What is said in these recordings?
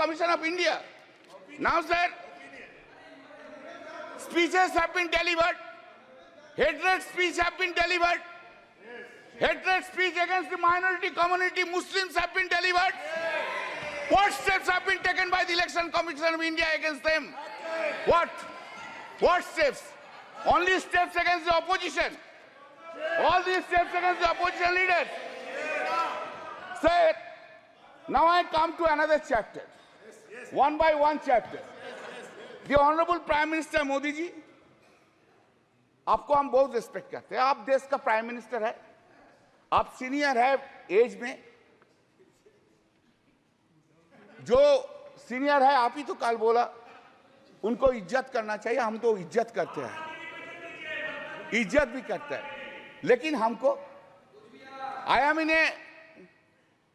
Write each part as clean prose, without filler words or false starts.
Commission of India. Now, sir, speeches have been delivered. Hatred speech have been delivered. Hatred speech against the minority community, Muslims have been delivered. What steps have been taken by the Election Commission of India against them? What? What steps? Only steps against the opposition. All these steps against the opposition leaders. Sir, now I come to another chapter. One by one chapter. The Honorable Prime Minister Modi ji, आपको हम बहुत respect करते हैं. आप देश का prime minister है, आप सीनियर है एज में. जो सीनियर है आप ही तो कल बोला उनको इज्जत करना चाहिए. हम तो इज्जत करते हैं, इज्जत भी करते हैं, लेकिन हमको I am in A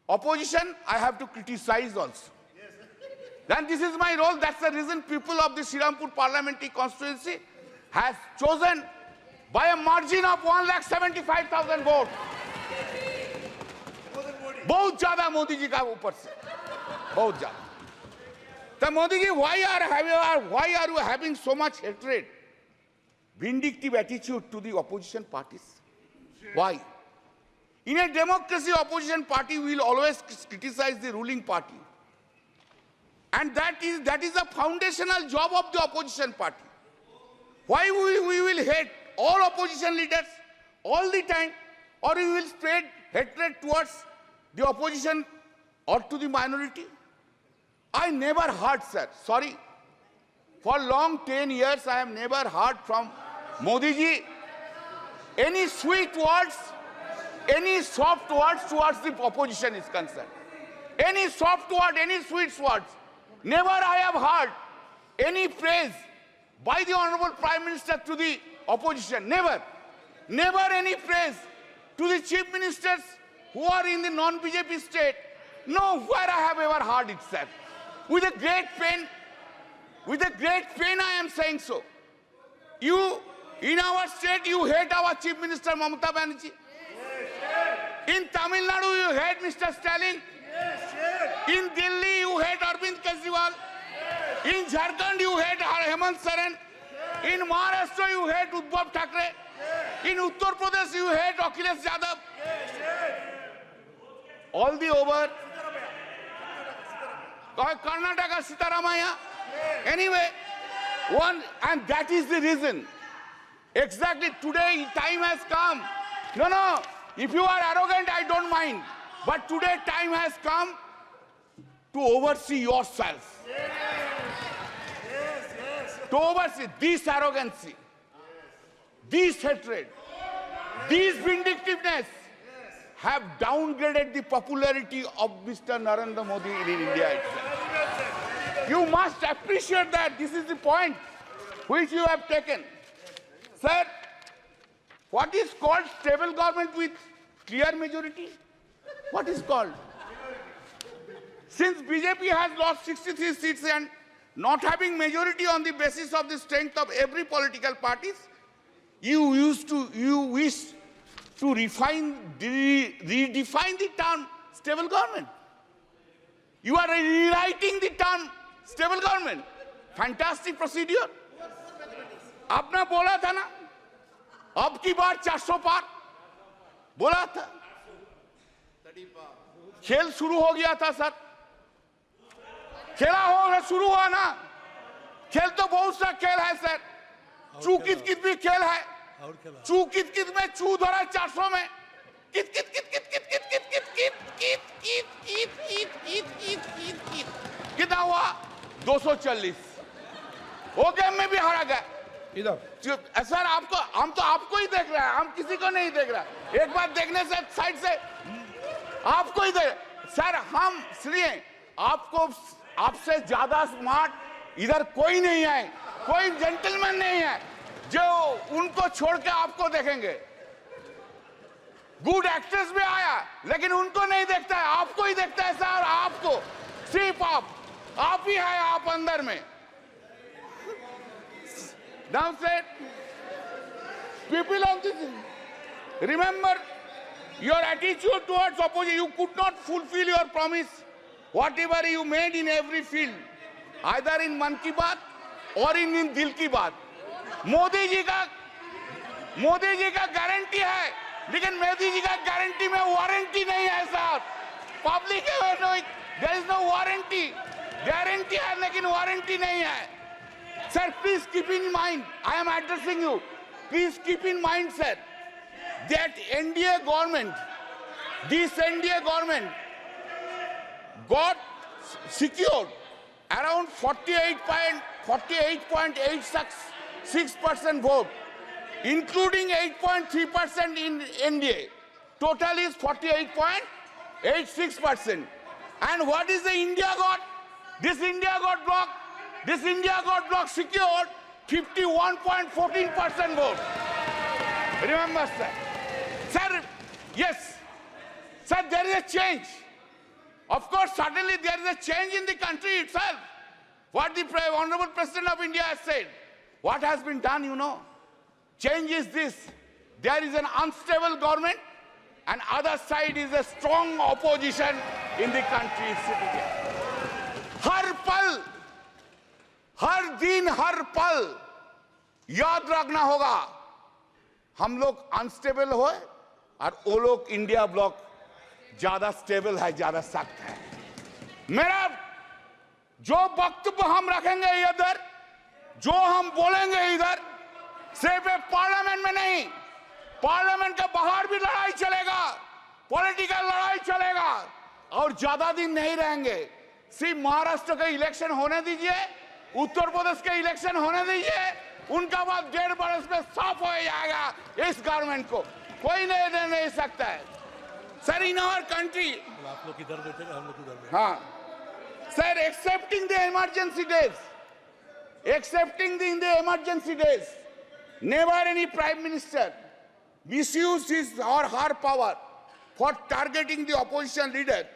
opposition, I have to criticize also. Then this is my role. That's the reason people of the Srirampur parliamentary constituency has chosen by a margin of 1,75,000 votes. बहुत ज्यादा मोदी जी का ऊपर से, बहुत ज्यादा. So Modi ji, why are you having so much hatred, vindictive attitude to the opposition parties? Why? In a democracy, opposition party will always criticize the ruling party. And that is the foundational job of the opposition party. Why we will hate all opposition leaders all the time, or we will spread hatred towards the opposition or to the minority? I never heard, sir, sorry, for long 10 years I have never heard from Modi ji any sweet words, any soft words towards the opposition is concerned. Any soft word, any sweet words. Never I have heard any praise by the Honorable Prime Minister to the opposition. Never. Never any praise to the chief ministers who are in the non-BJP state. Nowhere I have ever heard it, sir. With a great pain I am saying so. You, in our state, you hate our Chief Minister Mamata Banerjee. In Tamil Nadu, you hate Mr. Stalin. In Delhi, you hate Arvind Kejriwal. In Jharkhand, you hate Hemant Soren. In Maharashtra, you hate Uddhav Thackeray. In Uttar Pradesh, you hate Akhilesh Yadav. All the over. Karnataka, Sitaramaya. Anyway, and that is the reason. Exactly today, time has come. No, if you are arrogant, I don't mind. But today, time has come to oversee yourself. To oversee this arrogancy, this hatred, this vindictiveness have downgraded the popularity of Mr. Narendra Modi in India itself. You must appreciate that. This is the point which you have taken. Sir, what is called stable government with clear majority? What is called? Since BJP has lost 63 seats and not having majority on the basis of the strength of every political parties, you wish to redefine the term stable government. You are rewriting the term stable government. Fantastic procedure. आपने बोला था ना, अब की बार 400 पार बोला था. खेल शुरू हो गया था सर. खेला हो शुरू हुआ ना. खेल तो बहुत सा खेल है सर. चू कित कित भी खेल है. चू कित कित में चू धरा 400 में. कित कित कित कित कित कित कित कित कित कित कित कित कित कित कित कित कितना हुआ 240. वो गेम में भी हारा गया. इधर सर आपको हम तो आपको ही देख रहे हैं, हम किसी को नहीं देख रहा. एक बार देखने से साइड से आपको ही देख सर. हम इसलिए आपको आपसे ज्यादा स्मार्ट इधर कोई नहीं है, कोई जेंटलमैन नहीं है जो उनको छोड़ के आपको देखेंगे. गुड एक्ट्रेस भी आया लेकिन उनको नहीं देखता है, आपको ही देखता है सर. आपको सिर्फ आप ही है आप अंदर में. Now said, people of this, remember your attitude towards opposition. You could not fulfill your promise whatever you made in every field, either in मन की बात or in दिल की बात, मोदी जी का गारंटी है, लेकिन मोदी जी का गारंटी में वारंटी नहीं है साहब. Public there is no warranty. Guarantee है लेकिन वारंटी नहीं है. Sir, please keep in mind, I am addressing you. Please keep in mind, sir, that NDA government, this NDA government got secured around 48.86% vote, including 8.3% in NDA. Total is 48.86%. And what is the India got? This India got bloc secured 51.14% vote. Remember, sir. Sir, yes. Sir, there is a change. Of course, suddenly there is a change in the country itself. What the Honorable President of India has said. What has been done, you know? Change is this. There is an unstable government, and other side is a strong opposition in the country sitting here. हर पल, हर दिन, हर पल याद रखना होगा, हम लोग unstable हो और वो लोग इंडिया ब्लॉक ज्यादा स्टेबल है, ज्यादा सख्त है. मेरा जो वक्तव्य हम रखेंगे इधर, जो हम बोलेंगे इधर, सिर्फ पार्लियामेंट में नहीं, पार्लियामेंट के बाहर भी लड़ाई चलेगा, पॉलिटिकल लड़ाई चलेगा और ज्यादा दिन नहीं रहेंगे. सिर्फ महाराष्ट्र के इलेक्शन होने दीजिए, उत्तर प्रदेश के इलेक्शन होने दीजिए, उनका बाद 1.5 बरस में साफ हो जाएगा. इस गवर्नमेंट को कोई नहीं सकता है. सर, इन आवर कंट्री, आप लोग किधर बैठे हैं, हम लोग किधर बैठे. हाँ sir, accepting the emergency days, never any prime minister misused his or her power for targeting the opposition leader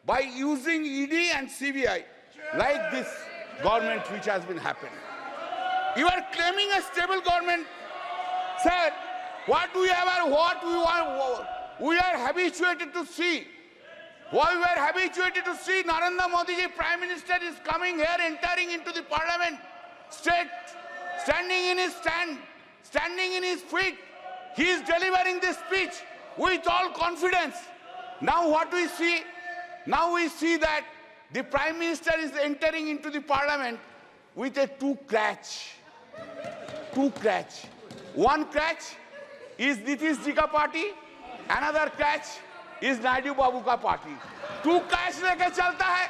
by using ED and CBI like this government which has been happening. You are claiming a stable government. Sir, what we are habituated to see. What we are habituated to see, Narendra Modi ji, Prime Minister, is coming here, entering into the Parliament, standing in his feet. He is delivering this speech with all confidence. Now what we see? Now we see that the Prime Minister is entering into the Parliament with a two crutch. One crutch is Nitish ji ka party, another crutch is Naidu Babu ka party. Two crutch leke chalta hai,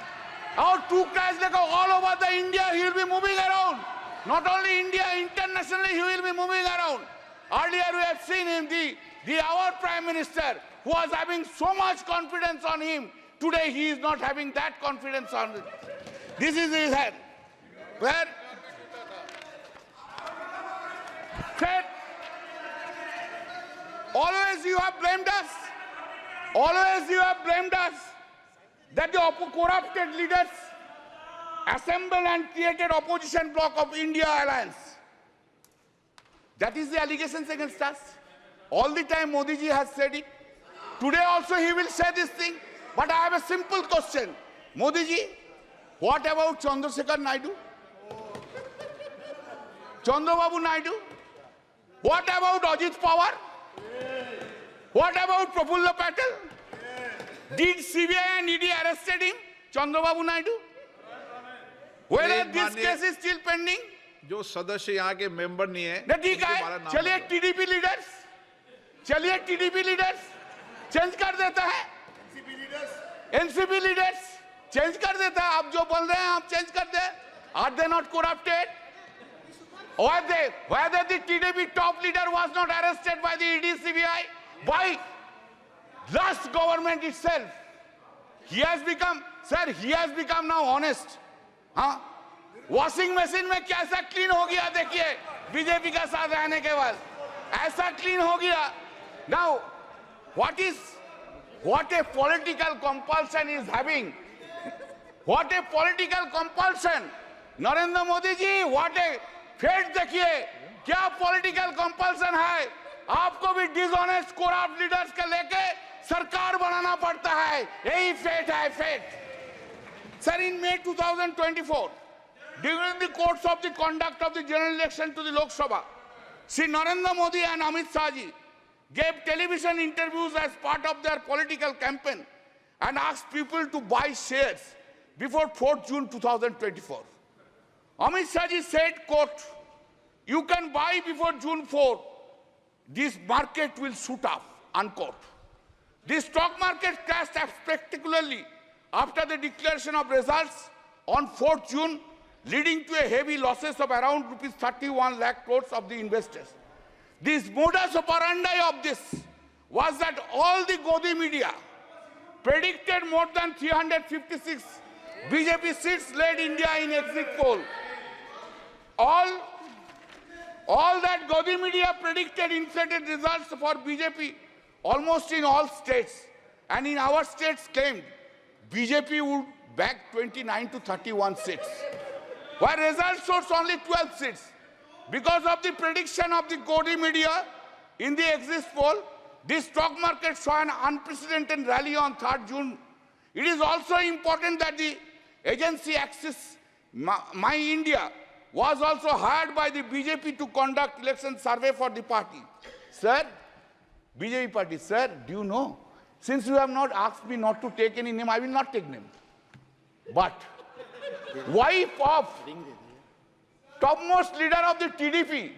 और two crutch leke all over the India he will be moving around. Not only India, internationally he will be moving around. Earlier we have seen him, our Prime Minister, who was having so much confidence on him. Today he is not having that confidence on him. This is his head. Where? Sir, always you have blamed us. Always you have blamed us that the corrupted leaders assembled and created opposition bloc of India Alliance. That is the allegations against us. All the time Modi ji has said it. Today also he will say this thing. But I have a simple question. Modi ji, what about Chandrasekhar Naidu? Chandrababu Naidu? What about Ajit Pawar? What about Prafulla Patel? Did CBI and ED arrested him? Chandrababu Naidu? Whether this case is still pending? जो सदस्य यहाँ के member नहीं है, ठीक है, चलिए TDP leaders change कर देता है, एनसीपी लीडर्स चेंज कर देता है. आप जो बोल रहे हैं आप चेंज कर दे. Are they not corrupted? Whether the TDP top leader was not arrested by the ED CBI, by last government itself. He has become now honest. हाँ, वॉशिंग मशीन में कैसा क्लीन हो गया देखिए बीजेपी का साथ रहने के बाद, ऐसा क्लीन हो गया. Now, what a political compulsion is having. What a political compulsion. Narendra Modi ji, what a fate देखिए, क्या पॉलिटिकल कंपल्सन है. आपको भी डिसऑनेस्ट करप्ट लीडर्स के लेके सरकार बनाना पड़ता है. यही फेट है, fate. Sir, in May 2024, during the course of the conduct of the general election to the Lok Sabha, Sri Narendra Modi and Amit Shah ji gave television interviews as part of their political campaign and asked people to buy shares before 4th June 2024. Amit Shah ji said, quote, "You can buy before June 4. This market will shoot up," unquote. The stock market crashed spectacularly after the declaration of results on 4th June, leading to a heavy losses of around rupees 31 lakh crores of the investors. This modus operandi of this was that all the Godi media predicted more than 356 BJP seats led India in exit poll. All that Godi media predicted inflated results for BJP almost in all states, and in our states claimed BJP would bag 29 to 31 seats, while results showed only 12 seats. Because of the prediction of the Godi media in the exit poll, the stock market saw an unprecedented rally on 3rd June. It is also important that the agency Axis My India was also hired by the BJP to conduct election survey for the party. Sir, BJP party, sir, do you know? Since you have not asked me not to take any name, I will not take name. But wife of topmost leader of the TDP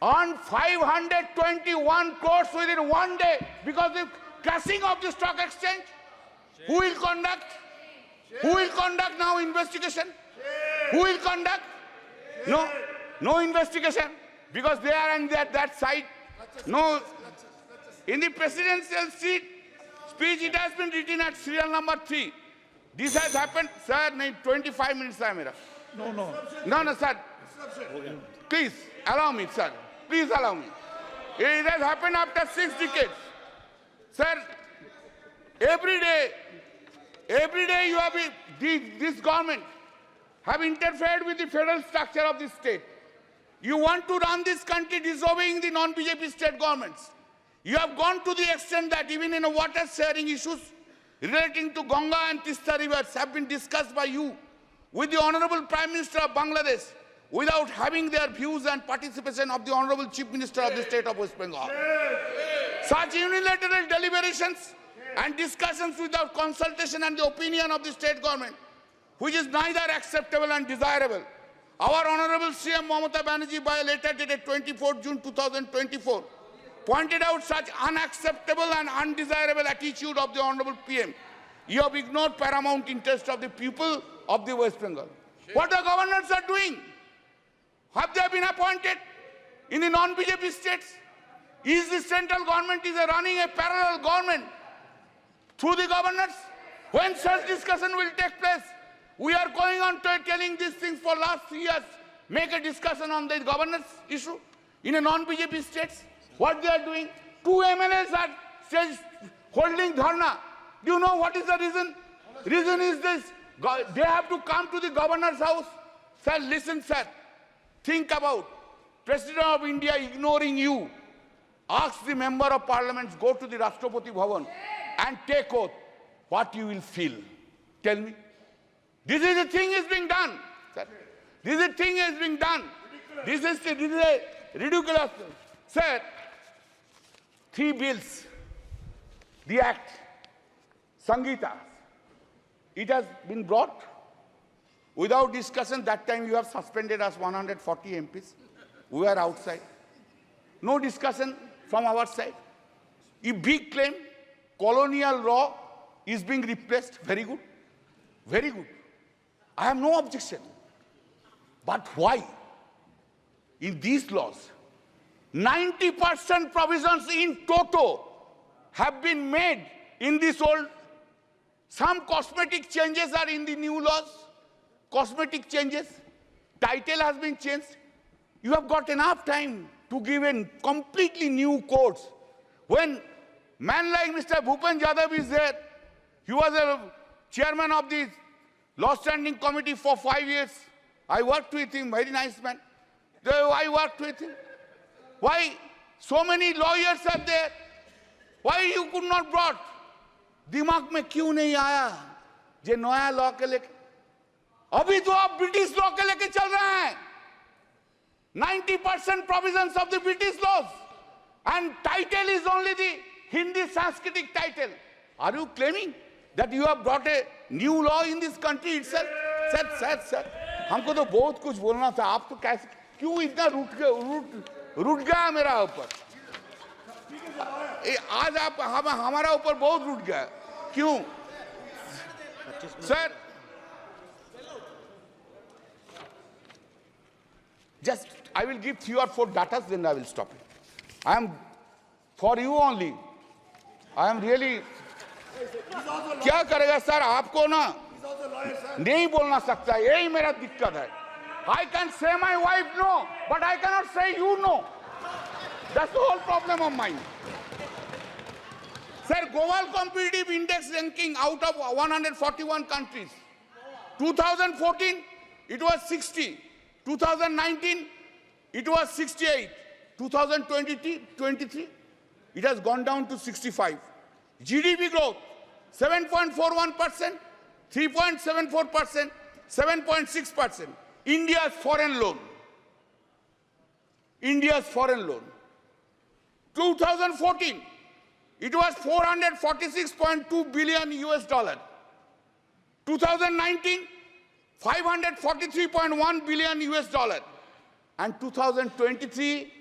earned 521 crores within one day because of crashing of the stock exchange. Who will conduct? Who will conduct now investigation? Who will conduct? No investigation, because they are on that side. No. In the presidential speech, it has been written at serial number 3. This has happened, sir. 25 minutes, sir. No, sir. Please allow me, sir. Please allow me. It has happened after 6 decades, sir. Every day you have this government have interfered with the federal structure of the state. You want to run this country disobeying the non-BJP state governments. You have gone to the extent that even in water sharing issues relating to Ganga and Tista rivers have been discussed by you with the Honorable Prime Minister of Bangladesh without having their views and participation of the Honorable Chief Minister of the state of West Bengal. Such unilateral deliberations and discussions without consultation and the opinion of the state government, which is neither acceptable and desirable. Our Honorable CM Mamata Banerjee, by a letter dated 24 June 2024, pointed out such unacceptable and undesirable attitude of the Honorable PM. You have ignored paramount interest of the people of the West Bengal. What the governors are doing? Have they been appointed in the non-BJP states? Is the central government running a parallel government through the governors? When such discussion will take place? We are going on telling these things for last 3 years. Make a discussion on the governance issue in a non-BJP states. What they are doing? 2 MLAs are holding dharna. Do you know what is the reason? Reason is this. They have to come to the governor's house. Sir, listen, sir. Think about President of India ignoring you. Ask the member of parliament, go to the Rashtrapati Bhavan and take oath. What you will feel? Tell me. This is the thing is being done. Sir. This is the thing is being done. This is a ridiculous. Sir, 3 bills, the act, Sangeeta, it has been brought without discussion. That time you have suspended us 140 MPs. We were outside. No discussion from our side. A big claim, colonial law is being replaced. Very good. Very good. I have no objection. But why? In these laws, 90% provisions in toto have been made in this old. Some cosmetic changes are in the new laws. Cosmetic changes. Title has been changed. You have got enough time to give in completely new codes. When man like Mr. Bhupen Yadav is there, he was a chairman of the Law Standing Committee for 5 years. I worked with him, very nice man. I worked with him. Why so many lawyers are there? Why you could not brought? दिमाग में क्यों नहीं आया? जे नया law के लेके, अभी तो आप ब्रिटिश लॉ के लेके चल रहे हैं. 90% provisions of the British laws, and title is only the Hindi Sanskritic title. Are you claiming that you have brought a new law in this country itself? Sir, हमको तो बहुत कुछ बोलना था, आप तो कैसे, क्यों इतना रूठ गया मेरा ऊपर? आज आप हमारा ऊपर बहुत रूठ गया, क्यों? Sir, just I will give 3 or 4 data, then I will stop it. I am for you only. I am really. क्या करेगा सर? आपको ना नहीं बोलना सकता, यही मेरा दिक्कत है. I can say my wife no, but I cannot say you no. That's the whole problem of mine. Sir, global competitive index ranking out of 141 countries. 2014, it was 60. 2019, it was 68. 2023, it has gone down to 65. GDP growth, 7.41%, 3.74%, 7.6%. India's foreign loan. 2014, it was 446.2 billion US dollar. 2019, 543.1 billion US dollar. And 2023,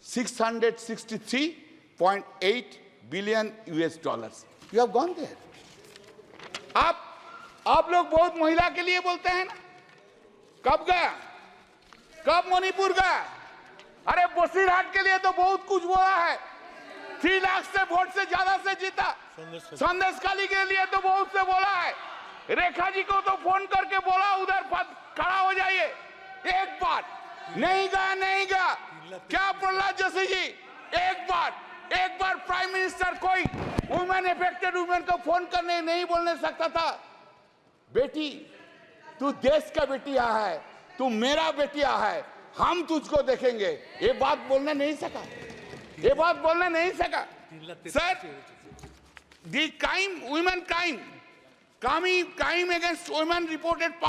663.8 billion US dollars. You have gone there. आप लोग बहुत महिला के लिए बोलते हैं ना? कब गया? कब मणिपुर गया? अरे बसीरहाट के लिए तो बहुत कुछ बोला है. 3 लाख से वोट से ज्यादा से जीता. संदेशखाली के लिए तो बहुत से बोला है. रेखा जी को तो फोन करके बोला उधर खड़ा हो जाइए. एक बार नहीं गया. क्या प्रहलाद जोशी जी, एक बार प्राइम मिनिस्टर कोई वुमेन अफेक्टेड वुमेन को फोन करने नहीं बोलने सकता था? बेटी, तू देश का बेटिया है, तू मेरा बेटिया है, हम तुझको देखेंगे. ये बात बोलने नहीं सका. Sir, the crime against women reported